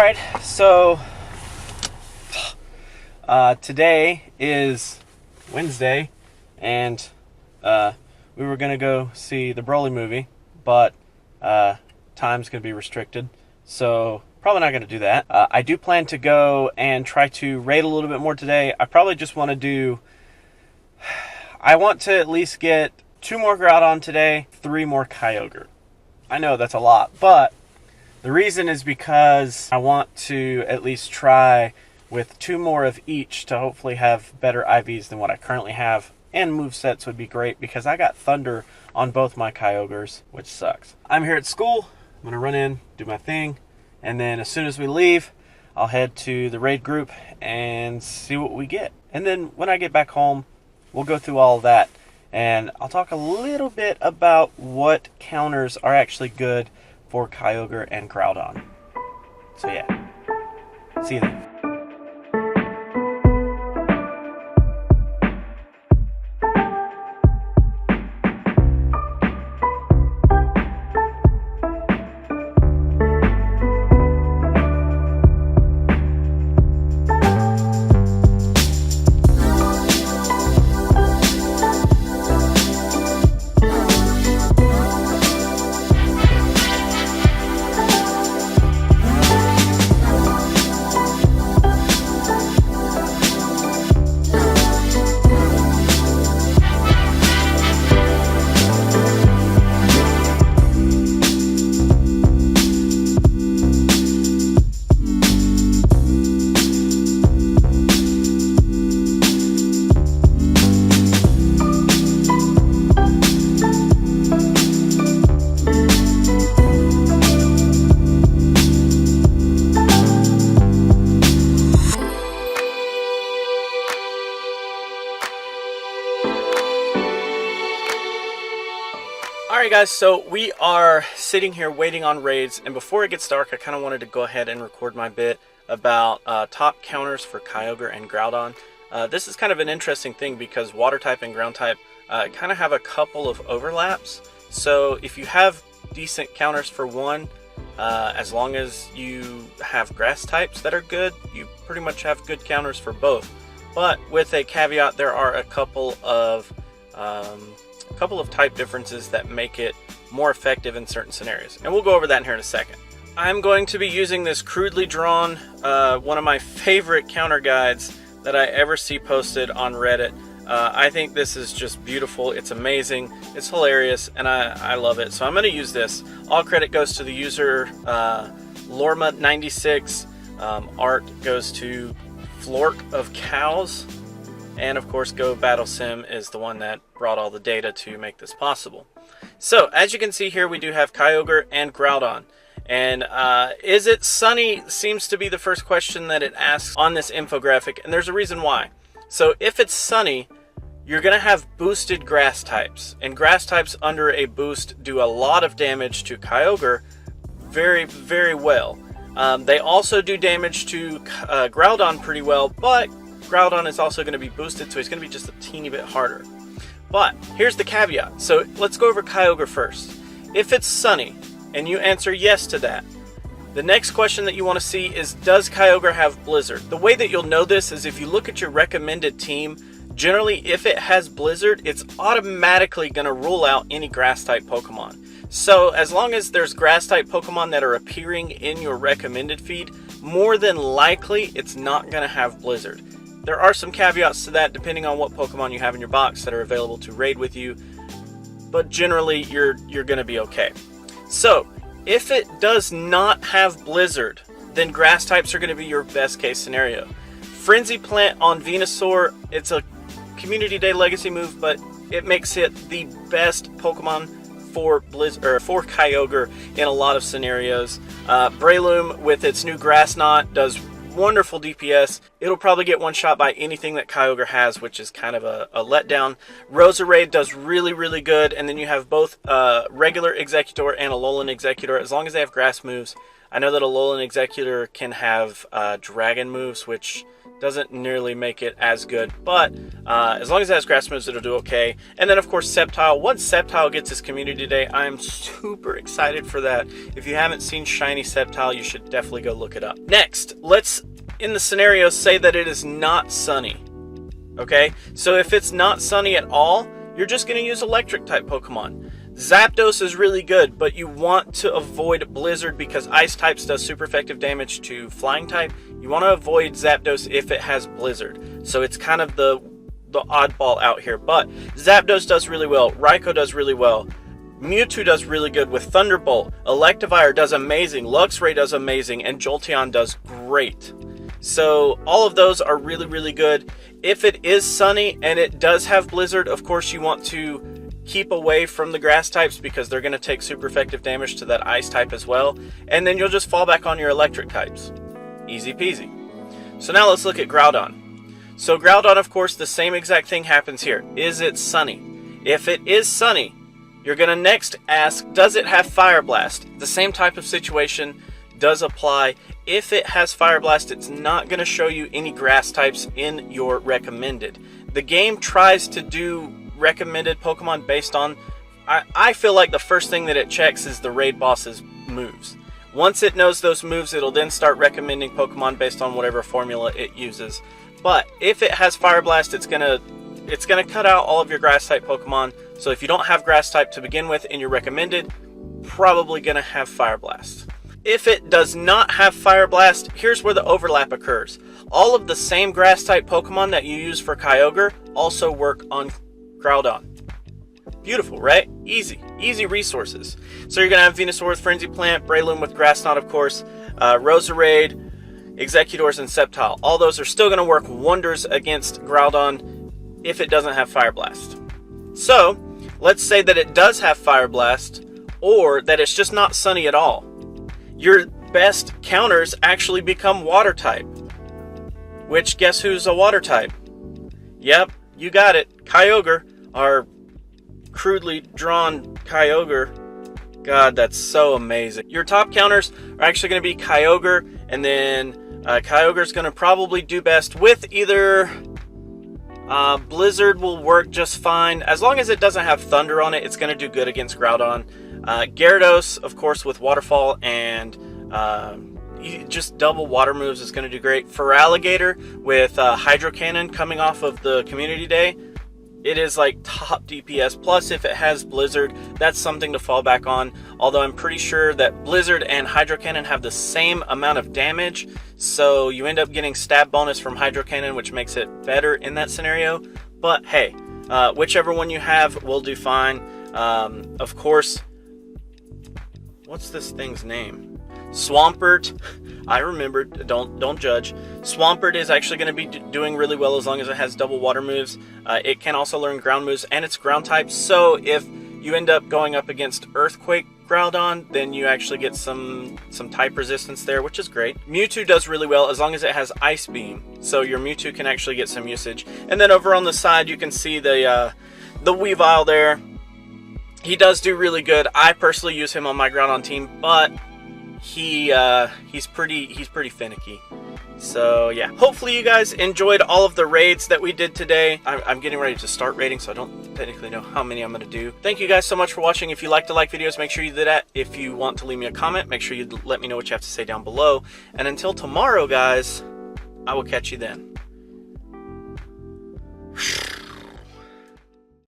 Alright, so today is Wednesday, and we were going to go see the Broly movie, but time's going to be restricted, so probably not going to do that. I do plan to go and try to raid a little bit more today. I probably just want to do... I want to at least get 2 more GROUDON today, 3 more KYOGRE. I know that's a lot, but the reason is because I want to at least try with 2 more of each to hopefully have better IVs than what I currently have. And movesets would be great because I got Thunder on both my KYOGREs, which sucks. I'm here at school. I'm going to run in, do my thing, and then as soon as we leave, I'll head to the raid group and see what we get. And then when I get back home, we'll go through all of that, and I'll talk a little bit about what counters are actually good for KYOGRE and GROUDON. So yeah, see you then. Alright guys, so we are sitting here waiting on raids, and before it gets dark I kind of wanted to go ahead and record my bit about top counters for KYOGRE and GROUDON. This is kind of an interesting thing because water type and ground type kind of have a couple of overlaps. So if you have decent counters for one, as long as you have grass types that are good, you pretty much have good counters for both. But with a caveat, there are a couple of type differences that make it more effective in certain scenarios, and we'll go over that in here in a second. I'm going to be using this crudely drawn, one of my favorite counter guides that I ever see posted on Reddit. I think this is just beautiful. It's amazing, it's hilarious, and I love it. So I'm going to use this. All credit goes to the user Lorma96. Art goes to Flork of Cows. And of course, Go Battle Sim is the one that brought all the data to make this possible. So, as you can see here, we do have KYOGRE and GROUDON. And is it sunny seems to be the first question that it asks on this infographic, and there's a reason why. So, if it's sunny, you're going to have boosted grass types. And grass types under a boost do a lot of damage to KYOGRE very, very well. They also do damage to GROUDON pretty well, but GROUDON is also going to be boosted, so he's going to be just a teeny bit harder. But here's the caveat. So let's go over KYOGRE first. If it's sunny and you answer yes to that, the next question that you want to see is, does KYOGRE have Blizzard? The way that you'll know this is if you look at your recommended team, generally if it has Blizzard, it's automatically going to rule out any grass type Pokemon. So as long as there's grass type Pokemon that are appearing in your recommended feed, more than likely it's not going to have Blizzard. There are some caveats to that depending on what Pokemon you have in your box that are available to raid with you, but generally you're going to be okay. So if it does not have Blizzard, then grass types are going to be your best case scenario. Frenzy Plant on Venusaur, it's a Community Day Legacy move, but it makes it the best Pokemon for for KYOGRE in a lot of scenarios. Breloom with its new Grass Knot does wonderful DPS. It'll probably get one shot by anything that KYOGRE has, which is kind of a letdown. Roserade does really, really good, and then you have both regular Executor and Alolan Executor, as long as they have grass moves. I know that Alolan Executor can have dragon moves, which doesn't nearly make it as good, but as long as it has grass moves, it'll do okay. And then of course Sceptile. Once Sceptile gets his community day, I'm super excited for that. If you haven't seen shiny Sceptile, you should definitely go look it up. Next, let's, in the scenario, say that it is not sunny. Okay, so if it's not sunny at all, you're just going to use electric type Pokemon. Zapdos is really good, but you want to avoid Blizzard because Ice types does super effective damage to Flying type. You want to avoid Zapdos if it has Blizzard. So it's kind of the oddball out here. But Zapdos does really well. Raikou does really well. Mewtwo does really good with Thunderbolt. Electivire does amazing. Luxray does amazing. And Jolteon does great. So all of those are really, really good. If it is sunny and it does have Blizzard, of course you want to keep away from the grass types because they're going to take super effective damage to that ice type as well. And then you'll just fall back on your electric types. Easy peasy. So now let's look at Groudon. So Groudon, of course, the same exact thing happens here. Is it sunny? If it is sunny, you're going to next ask, does it have Fire Blast? The same type of situation does apply. If it has Fire Blast, it's not going to show you any grass types in your recommended. The game tries to do recommended Pokemon based on, I feel like the first thing that it checks is the raid boss's moves. Once it knows those moves, it'll then start recommending Pokemon based on whatever formula it uses. But if it has Fire Blast, it's gonna cut out all of your grass type Pokemon. So if you don't have grass type to begin with in your recommended, probably gonna have Fire Blast. If it does not have Fire Blast, here's where the overlap occurs. All of the same grass type Pokemon that you use for Kyogre also work on Groudon. Beautiful, right? Easy resources. So you're going to have Venusaur with Frenzy Plant, Breloom with Grass Knot, of course, Roserade, Executors, and Sceptile. All those are still going to work wonders against Groudon if it doesn't have Fire Blast. So, let's say that it does have Fire Blast, or that it's just not sunny at all. Your best counters actually become Water type. Which, guess who's a Water type? Yep, you got it. Kyogre, our crudely drawn Kyogre. God, that's so amazing. Your top counters are actually going to be Kyogre, and then Kyogre is going to probably do best with either Blizzard will work just fine. As long as it doesn't have Thunder on it, it's going to do good against Groudon. Gyarados, of course, with Waterfall and just double water moves is going to do great. Feraligatr with Hydro Cannon coming off of the Community Day. It is like top DPS. Plus, if it has Blizzard, that's something to fall back on. Although I'm pretty sure that Blizzard and Hydro Cannon have the same amount of damage. So you end up getting stab bonus from Hydro Cannon, which makes it better in that scenario. But hey, whichever one you have will do fine. Of course, what's this thing's name? Swampert. I remembered. Don't judge. Swampert is actually going to be doing really well as long as it has double water moves. It can also learn ground moves, and it's ground type. So if you end up going up against Earthquake Groudon, then you actually get some type resistance there, which is great. Mewtwo does really well as long as it has Ice Beam. So your Mewtwo can actually get some usage. And then over on the side, you can see the Weavile there. He does do really good. I personally use him on my Groudon team, but he's pretty finicky. So yeah, hopefully you guys enjoyed all of the raids that we did today. I'm getting ready to start raiding, so I don't technically know how many I'm going to do. Thank you guys so much for watching. If you like to like videos, make sure you do that. If you want to leave me a comment, make sure you let me know what you have to say down below. And until tomorrow, guys, I will catch you then.